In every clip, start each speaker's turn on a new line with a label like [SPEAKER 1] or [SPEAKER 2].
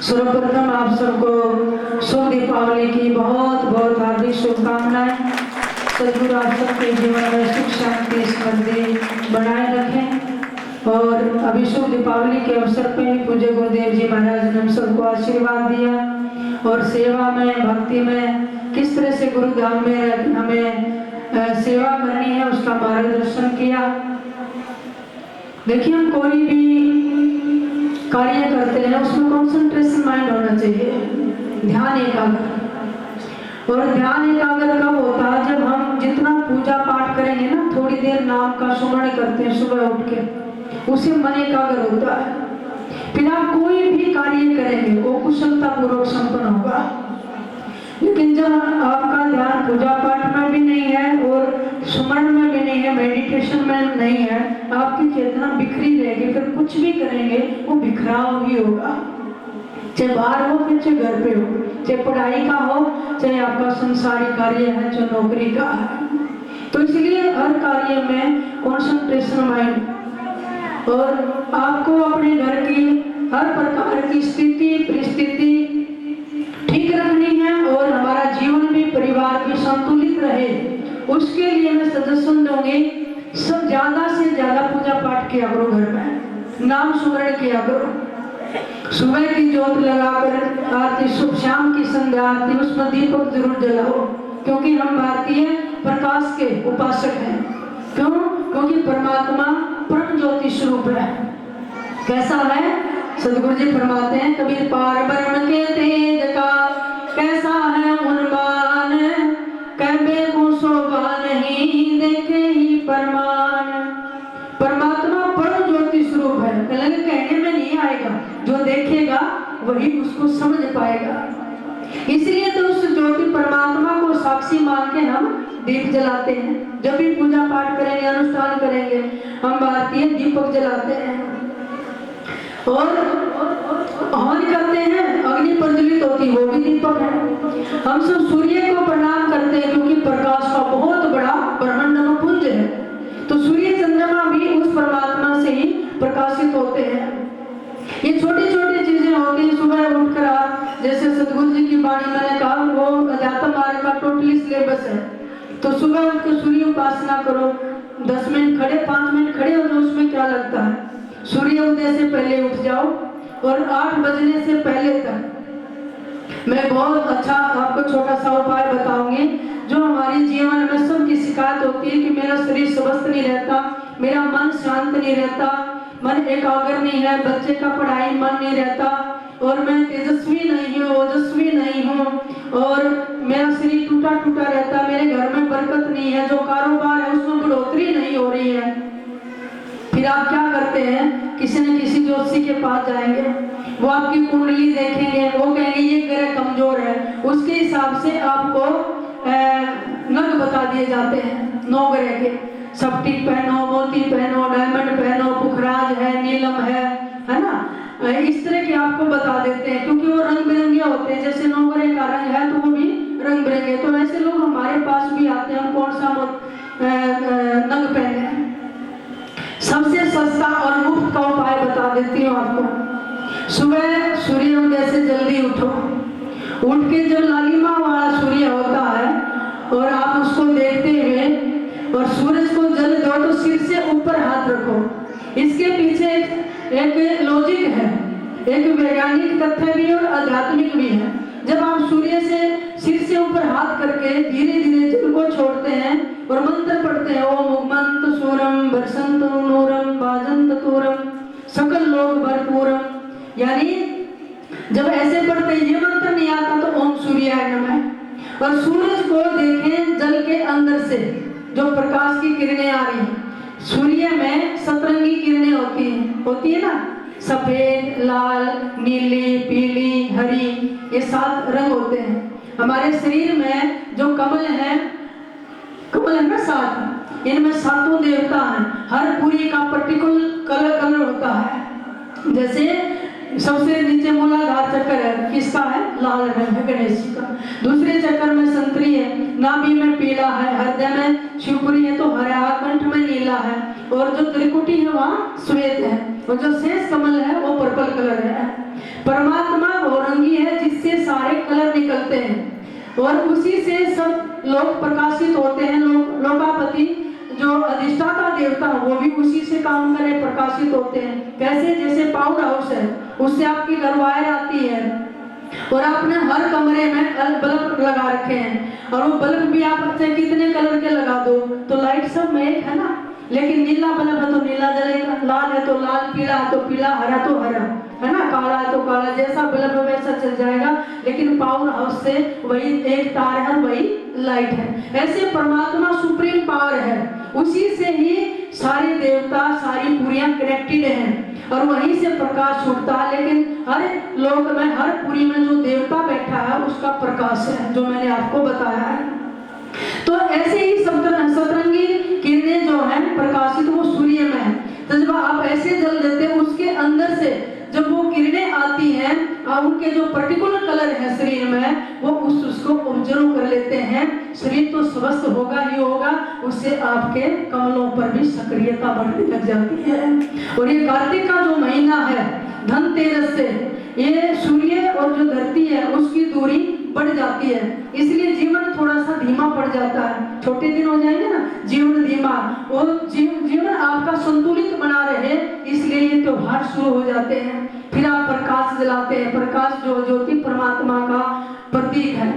[SPEAKER 1] सर्वप्रथम आप सबको शुभ दीपावली की बहुत बहुत हार्दिक शुभकामनाएं। सदगुरु आप सबके जीवन में सुख शांति समृद्धि बनाए रखें। और अभी शुभ दीपावली के अवसर पर पूज्य गुरुदेव जी महाराज ने हम सबको आशीर्वाद दिया और सेवा में भक्ति में किस तरह से गुरुधाम में हमें सेवा करनी है उसका मार्गदर्शन किया। देखिए, हम कोई भी कार्य करते हैं उसमें कंसंट्रेशन माइंड होना चाहिए, ध्यान एकाग्र। और ध्यान एकाग्र कब होता है? जब हम जितना पूजा पाठ करेंगे ना, थोड़ी देर नाम का स्मरण करते हैं सुबह उठ के, उससे मन एकाग्र होता है। फिर आप कोई भी कार्य करेंगे वो कुशलता पूर्वक संपन्न होगा। लेकिन जब आपका ध्यान पूजा पाठ में भी नहीं है और स्मरण में भी नहीं है, मेडिटेशन में नहीं है, आपकी चेतना बिखरी रहेगी, फिर कुछ भी करेंगे वो बिखराव ही होगा। चाहे बाहर हो चाहे घर पे हो, चाहे पढ़ाई का हो चाहे आपका संसारी कार्य है, चाहे नौकरी का है। तो इसलिए हर कार्य में कंसंट्रेशन माइंड, और आपको अपने घर की हर प्रकार की स्थिति परिस्थिति ठीक रखनी है और हमारा जीवन भी परिवार भी संतुलित रहे। उसके लिए मैं सजेशन दूंगी, सब ज्यादा से ज्यादा पूजा पाठ किया करो, घर में नाम स्मरण किया करो, सुबह की ज्योत लगाकर आरती, शुभ शाम की संध्या आरती, उसमें दीपक जरूर जलाओ, क्योंकि हम भारतीय प्रकाश के उपासक हैं। क्यों? क्योंकि परमात्मा परम ज्योति स्वरूप है। कैसा है? सदगुरु जी फरमाते हैं, कबीर पार ब्रह्म के तेज का कैसा है उन्मान, कहबे को शोभा नहीं देखे ही परमान। परमात्मा परम ज्योति स्वरूप है, कहने में नहीं आएगा, जो देखेगा वही उसको समझ पाएगा। इसलिए तो उस ज्योति परमात्मा को साक्षी मान के हम दीप जलाते हैं। जब भी पूजा पाठ करेंगे, अनुष्ठान करेंगे, हम भारतीय दीपक जलाते हैं और हवन करते हैं, अग्नि प्रज्वलित होती वो भी दीपक है। हम सब सूर्य को प्रणाम करते हैं क्योंकि प्रकाश का बहुत बड़ा ब्रह्मांड में पुंज है। तो सूर्य चंद्रमा भी उस परमात्मा से ही प्रकाशित होते हैं। ये छोटी छोटी चीजें होती हैं। सुबह उठकर आप, जैसे सदगुरु जी की वाणी मैंने कहा, वो अध्यात्म मार्ग का टोटली सिलेबस है। तो सुबह उठकर सूर्य उपासना करो, 10 मिनट खड़े 5 मिनट खड़े हो जाओ, उसमें क्या लगता है? सूर्य उदय से पहले उठ जाओ और 8 बजने से पहले तक मैं बहुत अच्छा आपको छोटा सा उपाय बताऊंगी, जो हमारे जीवन में सबकी शिकायत होती है कि मेरा शरीर स्वस्थ नहीं रहता, मेरा मन शांत नहीं रहता, मन एकाग्र नहीं है, बच्चे का पढ़ाई मन नहीं रहता, और मैं तेजस्वी नहीं हूँ, ओजस्वी नहीं हूँ, और मेरा शरीर टूटा टूटा रहता, मेरे घर में बरकत नहीं है, जो कारोबार है उसमें बढ़ोतरी नहीं हो रही है। फिर आप क्या करते हैं? किसी न किसी ज्योतिषी के पास जाएंगे, वो आपकी कुंडली देखेंगे, वो कहेंगे ये ग्रह कमजोर है, उसके हिसाब से आपको नग बता दिए जाते हैं 9 ग्रह के। स्फटिक पहनो, मोती पहनो, डायमंड पहनो, पुखराज है, नीलम है ना, इस तरह के आपको बता देते हैं, क्योंकि वो रंग बिरंगे होते हैं। जैसे 9 ग्रह का रंग है तो वो भी रंग बिरंगे। तो ऐसे लोग हमारे पास भी आते हैं, हम कौन सा नग पहने। सबसे सस्ता और मुफ्त का उपाय बता देती हूँ आपको। सुबह सूर्य उदय से जल्दी उठो, उठ के जब लालिमा वाला सूर्य होता है और आप उसको देखते हुए और सूरज को जल दो तो सिर से ऊपर हाथ रखो। इसके पीछे एक लॉजिक है, एक वैज्ञानिक तथ्य भी और आध्यात्मिक भी है। जब आप सूर्य से सिर से ऊपर हाथ करके धीरे धीरे जल को छोड़ते हैं और मंत्र पढ़ते हैं, ओम उग्मंत सूरम बरसंत नूरम बाजंत तूरम सकल लोक भरपूरम, यानी जब ऐसे पढ़ते ये मंत्र नहीं आता तो ओम सूर्याय नमः। और सूरज को देखें, जल के अंदर से जो प्रकाश की किरणें आ रही हैं, सूर्य में सतरंगी किरणें होती है ना, सफेद, लाल, नीली, पीली, हरी, ये 7 रंग होते हैं। हमारे शरीर में जो कमल है ना 7, इनमें 7 देवता हैं। हर पूरी का पर्टिकुलर कलर होता है। जैसे सबसे नीचे मूलाधार चक्र है, किसका है? लाल रंग है, गणेश जी का। दूसरे चक्र में संतरी है, नाभि में पीला है, हृदय में शिवपुरी है तो हरा, कंठ में नीला है, और जो त्रिकुटी है वहाँ श्वेत है, और जो शेष कमल है वो पर्पल कलर है। परमात्मा और और उसी से सब लोग प्रकाशित होते हैं। लोकापति जो अधिष्ठाता देवता वो भी उसी से काम करे, प्रकाशित होते हैं। कैसे? जैसे पावर हाउस है, उससे आपकी घर वायर आती है और आपने हर कमरे में बल्ब लगा रखे हैं, और वो बल्ब भी आप चाहे कितने कलर के लगा दो तो लाइट सब में एक है ना। लेकिन नीला बल्ब है तो नीला जलेगा, लाल है तो लाल, पीला है तो पीला, हरा तो हरा, है ना, काला है तो काला, जैसा बल्ब वैसा चल जाएगा। लेकिन पावर हाउस से वही एक तार है, वही लाइट है। ऐसे परमात्मा सुप्रीम पावर है, उसी से ही सारे देवता सारी पुरियां कनेक्टेड हैं और वहीं से प्रकाश उठता है। लेकिन हर लोक में, हर पुरी में जो देवता बैठा है उसका प्रकाश है, जो मैंने आपको बताया है। तो ऐसे ही सतरंगी किरणें जो है प्रकाशित वो सूर्य में है। तो जब आप ऐसे जल देते हैं, उसके अंदर से जब वो किरणें आती हैं और उनके जो पर्टिकुलर कलर है शरीर में, वो उसको ऑब्जर्व कर लेते हैं। शरीर तो स्वस्थ होगा ही होगा, उससे आपके कमलों पर भी सक्रियता बढ़ने लग जाती है। और ये कार्तिक का जो महीना है, धनतेरस से ये सूर्य और जो धरती है उसकी दूरी बढ़ जाती है, इसलिए जीवन थोड़ा सा धीमा पड़ जाता है। छोटे दिन हो जाएंगे ना, जीवन धीमा, और जीवन आपका संतुलित बना रहे, इसलिए ये त्योहार शुरू हो जाते हैं। फिर आप प्रकाश जलाते हैं, प्रकाश जो ज्योति परमात्मा का प्रतीक है,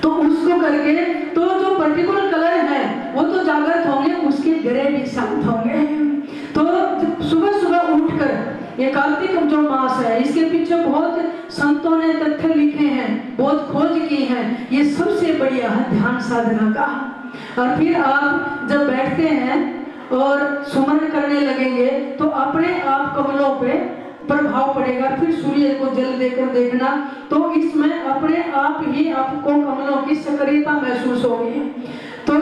[SPEAKER 1] तो उसको करके तो जो पर्टिकुलर कलर है वो तो जागृत होंगे, उसके ग्रह भी शांत होंगे। तो सुबह सुबह उठकर, ये कार्तिक जो मास है, इसके पीछे बहुत संतों ने तथ्य लिखे हैं, बहुत खोज की है। ये सबसे बढ़िया है ध्यान साधना का। और फिर आप जब बैठते हैं और सुमरण करने लगेंगे तो अपने आप कमलों पे प्रभाव पड़ेगा। फिर सूर्य को जल देकर देखना, तो इसमें अपने आप ही आपको कमलों की सक्रियता महसूस होगी। तो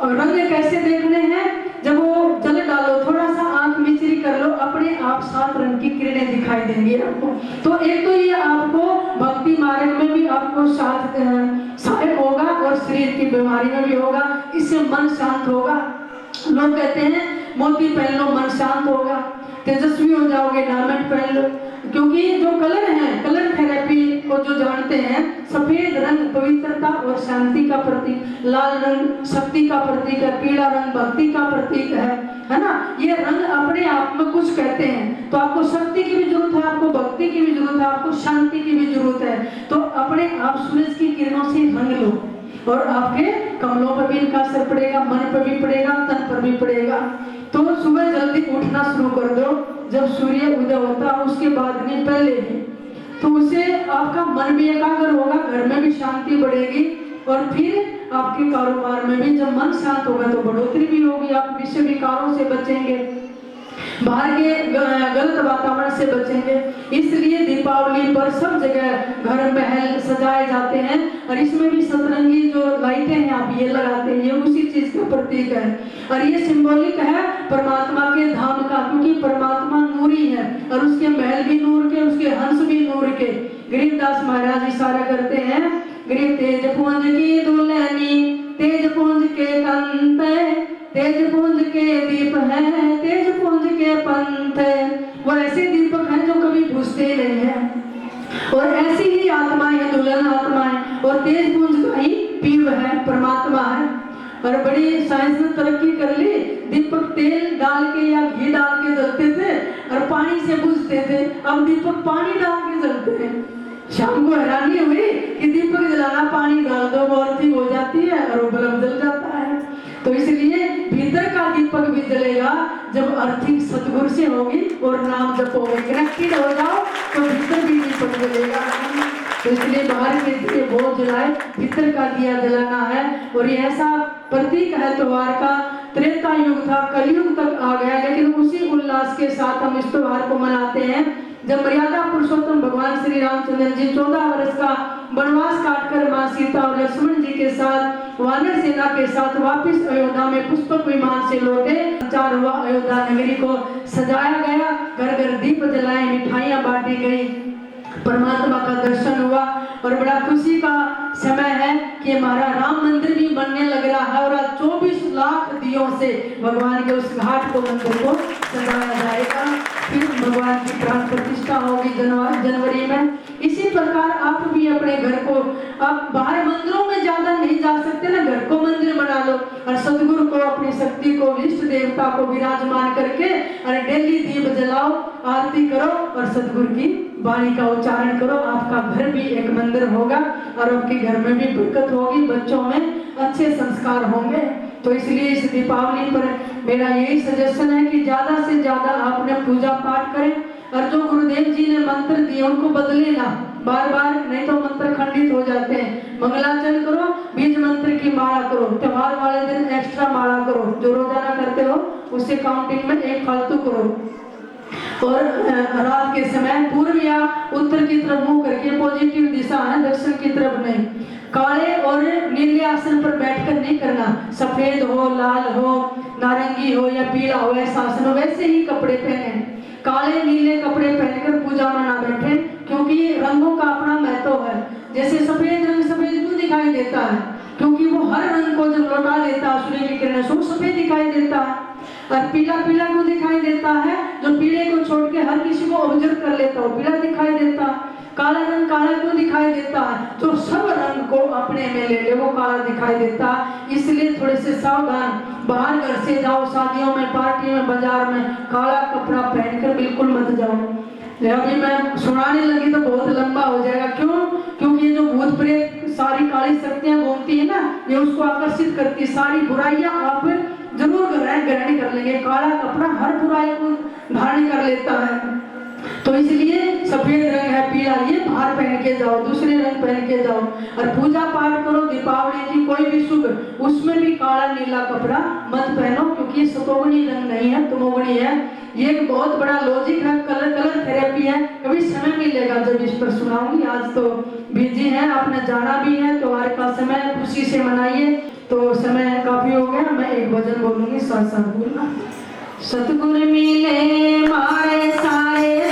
[SPEAKER 1] रंग कैसे देखने हैं? जब वो जल डालो, थोड़ा सा आंख मिचरी कर लो, अपने आप 7 रंग की किरणें दिखाई देंगी आपको। तो एक तो ये आपको भक्ति मार्ग में भी आपको सहायक होगा और शरीर की बीमारी में भी होगा, इससे मन शांत होगा। लोग कहते हैं मोती पहन लो मन शांत होगा, तेजस्वी हो जाओगे, डायमंड पहन लो, क्योंकि जो कलर है, कलर थेरेपी को जो जानते हैं, सफेद रंग पवित्रता और शांति का प्रतीक, लाल रंग शक्ति का प्रतीक है, पीला रंग भक्ति का प्रतीक है ना। ये रंग अपने आप में कुछ कहते हैं। तो आपको शक्ति की भी जरूरत है, आपको भक्ति की भी जरूरत है, आपको शांति की भी जरूरत है। तो अपने आप सूरज की किरणों से रंग लो और आपके कमलों पर भी इनका असर पड़ेगा, मन पर भी पड़ेगा, तन पर भी पड़ेगा। तो सुबह जल्दी उठना शुरू कर दो, जब सूर्य उदय होता है उसके बाद नहीं, पहले ही, तो उससे आपका मन भी एकाग्र होगा, घर में भी शांति बढ़ेगी और फिर आपके कारोबार में भी जब मन शांत होगा तो बढ़ोतरी भी होगी, आप विषय विकारों से बचेंगे, बाहर के गलत वातावरण से बचेंगे। इसलिए दीपावली पर सब जगह घर महल सजाए जाते हैं और इसमें भी सतरंगी जो लाइटें हैं आप ये लगाते हैं, ये उसी चीज का प्रतीक है। और ये सिंबॉलिक है परमात्मा के धाम का, क्योंकि परमात्मा नूरी है और उसके महल भी नूर के, उसके हंस भी नूर के। गरीबदास महाराज इशारा करते हैं, गरीब तेज पुंज की दुल्हनी, तेज पुंज के कंत, तेज पुंज के दीप है, तेज पुंज के पंथ है। वो ऐसे दीपक हैं जो कभी बुझते नहीं हैं, और ऐसी ही आत्माएं, दुल्हन आत्माएं, और तेज पुंज का ही पीव है, परमात्मा है। और बड़ी साइंस ने तरक्की कर ली, दीपक तेल डाल के या घी डाल के जलते थे और पानी से बुझते थे, अब दीपक पानी डाल के जलते हैं। शाम को हैरानी हुई कि दीपक जलाना पानी डाल दो, वो अर्थिंग हो जाती है और वो बल्ब जल जाता है। तो इसलिए भीतर का दीपक भी जलेगा जब अर्थिंग सतगुरु से होगी और नाम जपोगे, कनेक्टेड हो जाओ तो भीतर भी दीपक जलेगा। तो इसलिए बाहर के दिए बहुत जलाए, भीतर का दिया जलाना है। और ये ऐसा प्रतीक है त्योहार का, त्रेता युग था, कलयुग तक आ गया, लेकिन उसी उल्लास के साथ हम इस त्योहार को मनाते हैं। जब मर्यादा पुरुषोत्तम भगवान श्री रामचंद्र जी 14 वर्ष का वनवास काटकर मां सीता और लक्ष्मण जी के साथ वानर सेना के साथ वापस अयोध्या में पुष्पक विमान से लौटे, प्रचार हुआ, अयोध्या नगरी को सजाया गया, घर घर दीप जलाए, मिठाइयां बांटी गई, परमात्मा का दर्शन हुआ। और बड़ा खुशी का समय है कि हमारा राम मंदिर भी बनने लग रहा है और 24 लाख दियों से भगवान के उस घाट को, मंदिर को सजाया जाएगा। फिर भगवान की प्राण प्रतिष्ठा होगी जनवरी में। इसी प्रकार आप भी ही अपने घर को, आप बाहर मंदिरों में ज्यादा नहीं जा सकते ना, घर को मंदिर बना लो और सतगुरु को, अपनी शक्ति को, इष्ट देवता को विराजमान करके और डेली दीप जलाओ, आरती करो और सतगुरु की वाणी का उच्चारण करो। आपका घर भी एक मंदिर होगा और आपके घर में भी बरकत होगी, बच्चों में अच्छे संस्कार होंगे। तो इसलिए इस दीपावली पर मेरा यही सजेशन है कि ज्यादा से ज्यादा आपने पूजा पाठ करें और जो गुरुदेव जी ने मंत्र दिए उनको बदले ना बार बार, नहीं तो मंत्र खंडित हो जाते हैं। मंगलाचरण करो, बीज मंत्र की माला करो, त्योहार वाले दिन एक्स्ट्रा माला करो, जो रोजाना करते हो उससे काउंटिंग में एक फालतू करो। और रात के समय पूर्व या उत्तर की तरफ मुंह करके, पॉजिटिव दिशा है, दक्षिण की तरफ नहीं। काले और नीले आसन पर बैठकर नहीं करना, सफेद हो, लाल हो, नारंगी हो या पीला हो, ऐसा आसन हो, वैसे ही कपड़े पहने। काले नीले कपड़े पहनकर पूजा में ना बैठे, क्योंकि रंगों का अपना महत्व है। जैसे सफेद रंग सफेद क्यों दिखाई देता है? क्योंकि वो हर रंग को जब लौटा लेता है सूर्य की किरण से, वो सफेद दिखाई देता है। और पीला पीला क्यों दिखाई देता है? जो पीले को छोड़ के हर किसी को ऑब्जर्व कर लेता हो, पीला दिखाई देता है। काला रंग काला क्यों दिखाई देता है? जो सब रंग को अपने में ले ले वो काला दिखाई देता है। इसलिए थोड़े से सावधान, बाहर घर से जाओ, शादियों में, पार्टी में, बाजार में, काला कपड़ा पहनकर बिल्कुल मत जाओ। अभी मैं सुनाने लगी तो बहुत लंबा हो जाएगा। क्यों? क्योंकि ये जो भूत प्रेत सारी काली शक्तियां घूमती है ना, ये उसको आकर्षित करती है। सारी बुराइयां आप जरूर ग्रहण कर लेंगे। काला कपड़ा हर बुराई को धारण कर लेता है। तो इसलिए सफेद रंग है, पीला, ये बाहर पहन के जाओ, दूसरे रंग पहन के जाओ और पूजा पाठ करो। दीपावली की कोई भी शुभ, उसमें भी काला नीला कपड़ा मत पहनो, क्योंकि ये सतोगुणी रंग नहीं है, तमोगुणी है। ये एक बहुत बड़ा लॉजिक है, कलर थेरेपी है। कभी समय मिलेगा जब इस पर सुनाऊंगी। आज तो बिजी है, आपने जाना भी है, त्योहार का समय खुशी से मनाइए। तो समय काफी हो गया, मैं एक भजन बोलूंगी, साथ साथ बोलना। सतगुरु मिले मारे सारे